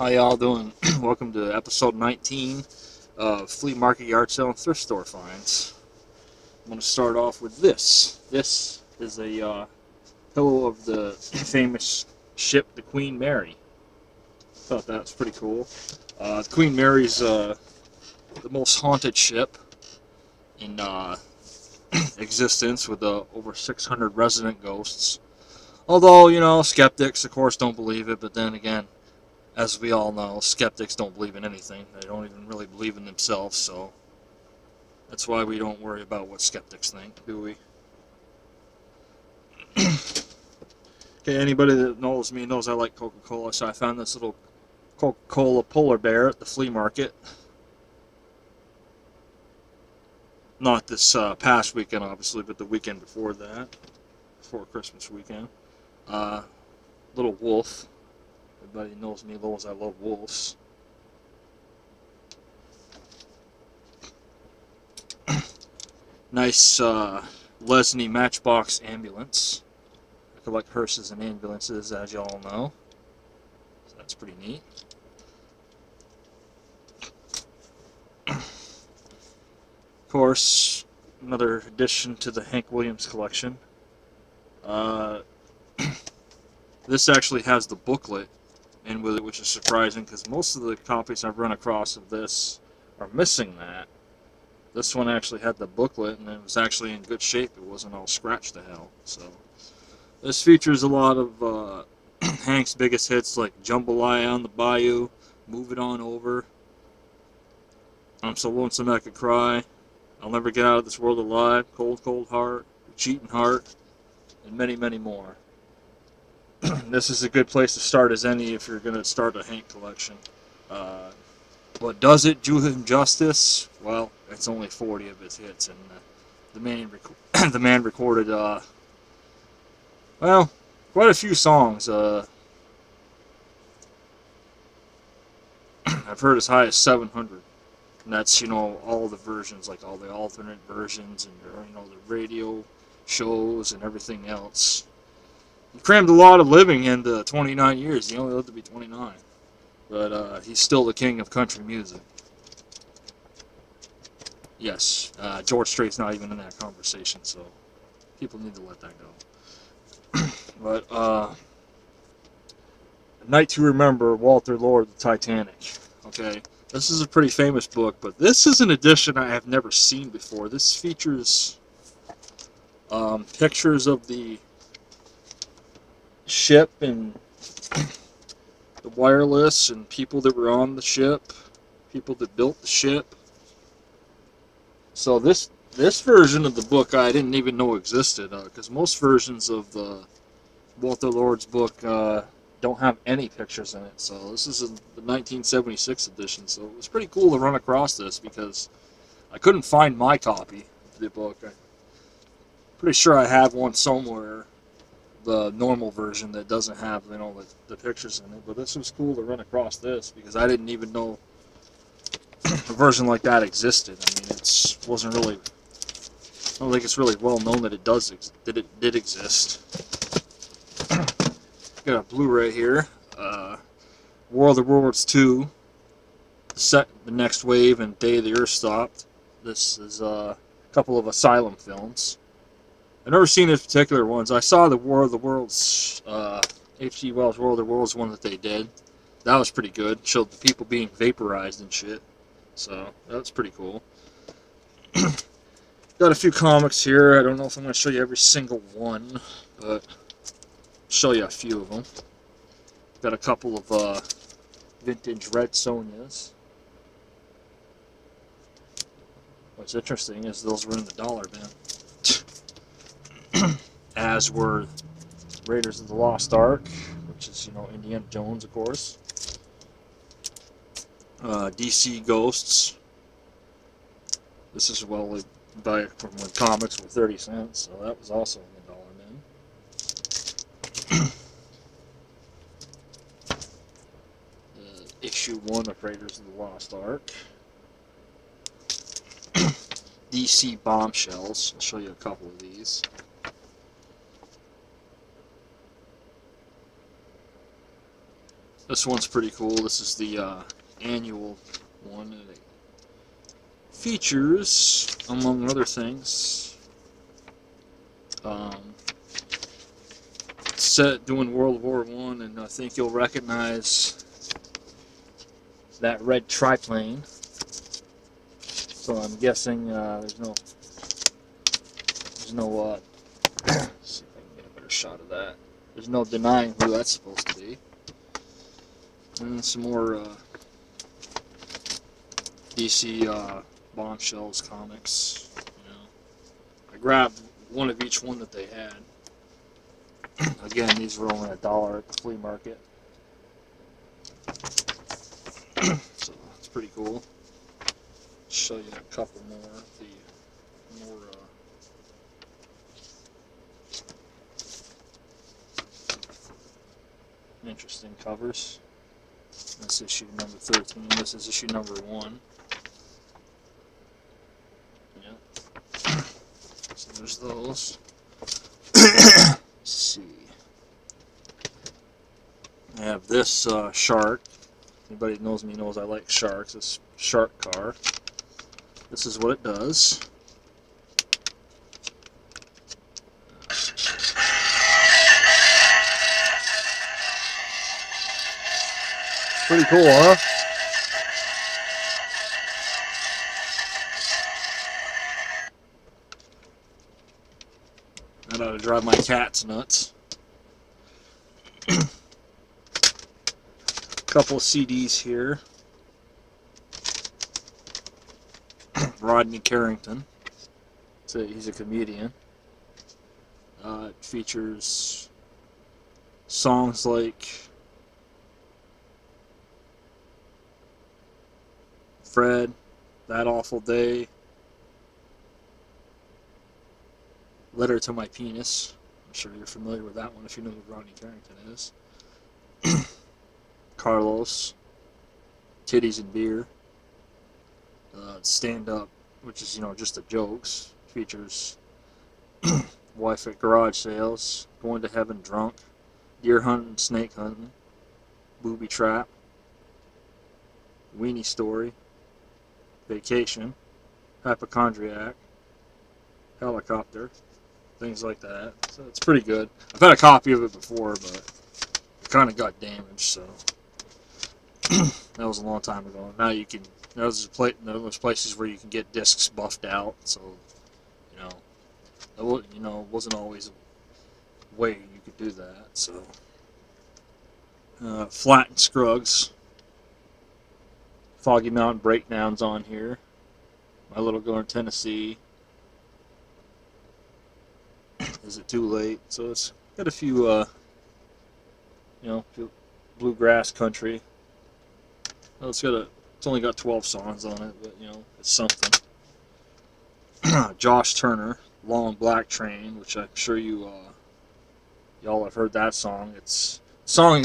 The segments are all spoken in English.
How y'all doing? Welcome to episode 19 of Flea Market Yard Sale and Thrift Store Finds. I'm going to start off with this. This is a pillow of the famous ship, the Queen Mary. Thought that was pretty cool. The Queen Mary's the most haunted ship in existence, with over 600 resident ghosts. Although, you know, skeptics, of course, don't believe it, but then again, as we all know, skeptics don't believe in anything. They don't even really believe in themselves, so that's why we don't worry about what skeptics think, do we? Okay, anybody that knows me knows I like Coca-Cola, so I found this little Coca-Cola polar bear at the flea market. Not this past weekend, obviously, but the weekend before that, before Christmas weekend. Little wolf. Everybody knows me knows I love wolves. Nice Lesney Matchbox ambulance. I collect hearses and ambulances, as y'all know. So that's pretty neat. Of course, another addition to the Hank Williams collection. This actually has the booklet in with it, which is surprising because most of the copies I've run across of this are missing that. This one actually had the booklet, and it was actually in good shape. It wasn't all scratched to hell. So this features a lot of Hank's biggest hits, like Jambalaya on the Bayou, Move It On Over, I'm So Lonesome I Could Cry, I'll Never Get Out of This World Alive, Cold Cold Heart, Cheatin' Heart, and many, many more. This is a good place to start as any if you're going to start a Hank collection. But does it do him justice? Well, it's only 40 of his hits, and the man recorded well, quite a few songs. I've heard as high as 700, and that's, you know, all the versions, like all the alternate versions, and, you know, the radio shows and everything else. He crammed a lot of living into 29 years. He only lived to be 29. But he's still the king of country music. Yes, George Strait's not even in that conversation, so people need to let that go. But, A Night to Remember, Walter Lord, The Titanic. Okay, this is a pretty famous book, but this is an edition I have never seen before. This features pictures of the ship and the wireless and people that were on the ship, people that built the ship. So this version of the book I didn't even know existed, because most versions of the Walter Lord's book don't have any pictures in it. So this is the 1976 edition. So it was pretty cool to run across this because I couldn't find my copy of the book. I'm pretty sure I have one somewhere, the normal version that doesn't have, you know, the pictures in it. But this was cool to run across this because I didn't even know a version like that existed. I mean, it wasn't really, I don't think it's really well known that it did exist. Got a Blu-ray here, World of Worlds 2, The Next Wave, and Day the Earth Stopped. This is a couple of Asylum films. I've never seen these particular ones. I saw the War of the Worlds, H.G. Wells' World of the Worlds one that they did. That was pretty good. Showed the people being vaporized and shit. So, that's pretty cool. Got a few comics here. I don't know if I'm going to show you every single one, but I'll show you a few of them. Got a couple of vintage Red Sonjas. What's interesting is those were in the dollar bin. As were Raiders of the Lost Ark, which is, you know, Indiana Jones, of course. DC Ghosts. This is, well, we buy it from when comics were 30 cents, so that was also in the dollar bin. Issue 1 of Raiders of the Lost Ark. DC Bombshells. I'll show you a couple of these. This one's pretty cool. This is the annual one. And it features, among other things, set during World War I, and I think you'll recognize that red triplane. So I'm guessing there's no let's see if I can get a better shot of that. There's no denying who that's supposed to be. And some more DC Bombshells comics. You know, I grabbed one of each one that they had. Again, these were only $1 at the flea market, so it's pretty cool. Show you a couple more of the more interesting covers. That's issue number 13. This is issue number 1. Yeah. So there's those. Let's see. I have this shark. Anybody who knows me knows I like sharks. This shark car. This is what it does. Pretty cool, huh? That ought to drive my cats nuts. Couple of CDs here. Rodney Carrington. He's a comedian. It features songs like Fred, That Awful Day, Letter to My Penis. I'm sure you're familiar with that one if you know who Rodney Carrington is. Carlos, Titties and Beer, Stand Up, which is, just the jokes, features Wife at Garage Sales, Going to Heaven Drunk, Deer Hunting, Snake Hunting, Booby Trap, Weenie Story, Vacation, Hypochondriac, Helicopter, things like that. So it's pretty good. I've had a copy of it before, but it kind of got damaged, so that was a long time ago. Now you can, there's places where you can get discs buffed out, so it wasn't always a way you could do that. So Flat and Scruggs, Foggy Mountain Breakdowns on here, My Little Girl in Tennessee, Is It Too Late? So it's got a few bluegrass country. Well, it's only got 12 songs on it, but it's something. Josh Turner, Long Black Train, which I'm sure y'all have heard that song. It's a song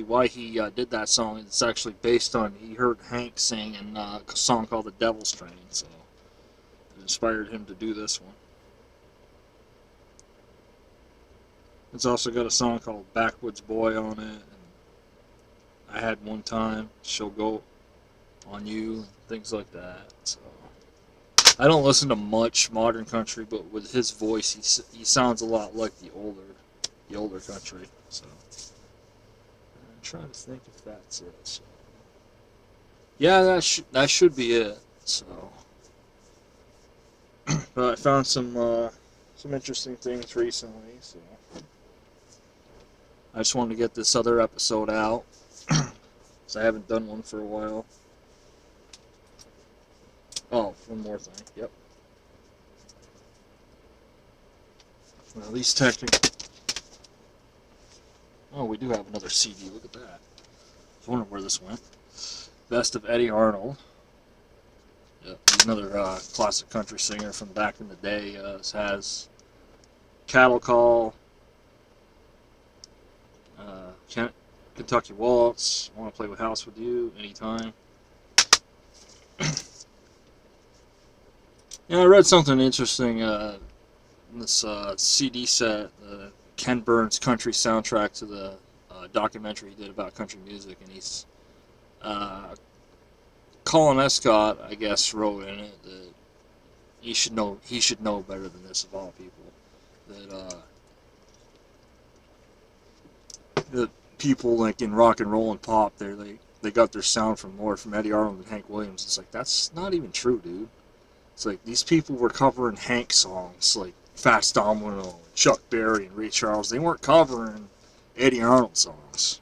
why he did that song. It's actually based on, he heard Hank sing in a song called The Devil's Train, so it inspired him to do this one. It's also got a song called Backwoods Boy on it, and I Had One Time, She'll Go On You, and things like that. So I don't listen to much modern country, but with his voice, he sounds a lot like the older country. So I'm trying to think if that's it. So, yeah, that should be it. So, but I found some interesting things recently. So I just wanted to get this other episode out, because I haven't done one for a while. Oh, one more thing. Yep. Well, these technically... Oh, we do have another CD. Look at that. I was wondering where this went. Best of Eddie Arnold. Yep. He's another classic country singer from back in the day. This has Cattle Call, Kentucky Waltz, I Want to Play with House with You, Anytime. I read something interesting in this CD set, Ken Burns' country soundtrack to the documentary he did about country music, and he's Colin Escott, I guess, wrote in it that he should know better than this of all people. That people like in rock and roll and pop, they got their sound from Eddie Arnold and Hank Williams. It's like, that's not even true, dude. It's like these people were covering Hank songs like Fats Domino and Chuck Berry and Ray Charles. They weren't covering Eddie Arnold songs.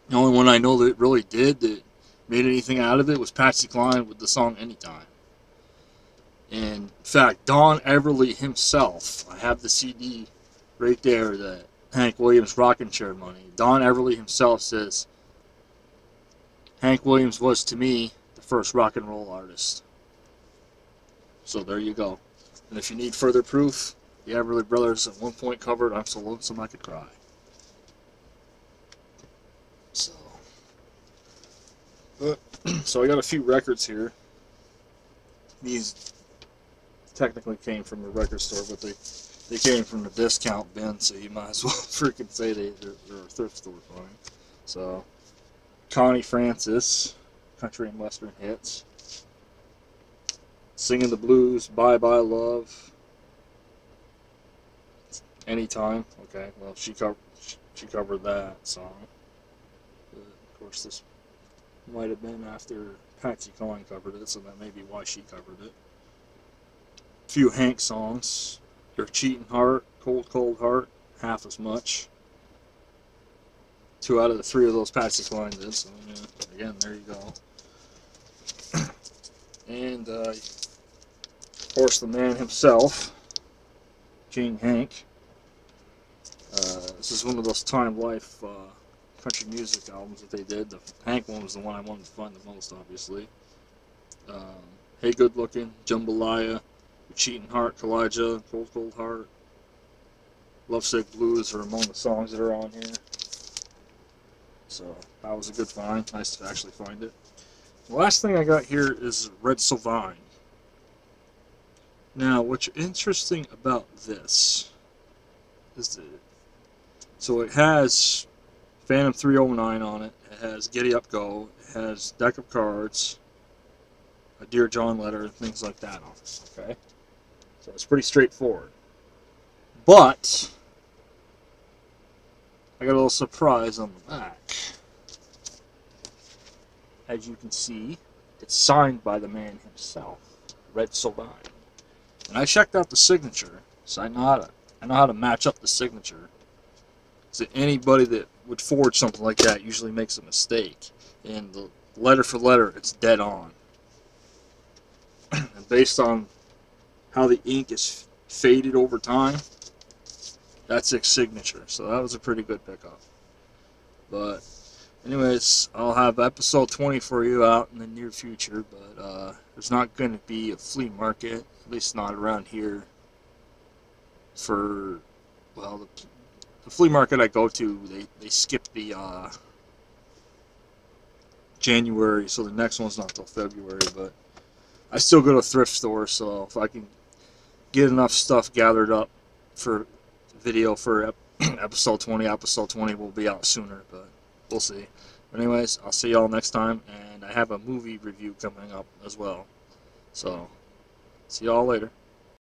The only one I know that really that made anything out of it was Patsy Cline with the song Anytime. And in fact, Don Everly himself, I have the CD right there, that Hank Williams Rockin' Chair Money. Don Everly himself says, Hank Williams was to me the first rock and roll artist. So there you go. And if you need further proof, the Everly Brothers at one point covered I'm So Lonesome I Could Cry. So I got a few records here. These technically came from a record store, but they came from the discount bin, so you might as well freaking say they're a thrift store for me. So, Connie Francis, country and western hits. Singing the Blues, Bye Bye Love. Anytime. Okay, well she covered that song. But of course, this might have been after Patsy Cline covered it, so that may be why she covered it. A few Hank songs. Your Cheating Heart, Cold Cold Heart, half as much. 2 out of the 3 of those Patsy Cline did, so yeah, again, there you go. And, of course, the man himself, King Hank. This is one of those Time Life country music albums that they did. The Hank one was the one I wanted to find the most, obviously. Hey Good Looking, Jambalaya, Cheating Heart, Kalijah, Cold Cold Heart, Lovesick Blues are among the songs that are on here. So that was a good find. Nice to actually find it. The last thing I got here is Red Sylvain. Now, what's interesting about this is that, so it has Phantom 309 on it. It has Giddy Up Go. It has Deck of Cards, a Dear John letter, and things like that on it. Okay, so it's pretty straightforward. But I got a little surprise on the back. As you can see, it's signed by the man himself, Red Sylvain. And I checked out the signature, so I know how to match up the signature. So anybody that would forge something like that usually makes a mistake. And the letter for letter, it's dead on. And based on how the ink is faded over time, that's its signature. So that was a pretty good pickup. But anyways, I'll have episode 20 for you out in the near future. But there's not going to be a flea market, at least not around here, for, well, the flea market I go to, they skip the January, so the next one's not till February. But I still go to a thrift store, so if I can get enough stuff gathered up for video for episode 20 will be out sooner, but we'll see. But anyways, I'll see y'all next time, and I have a movie review coming up as well. So, see y'all later.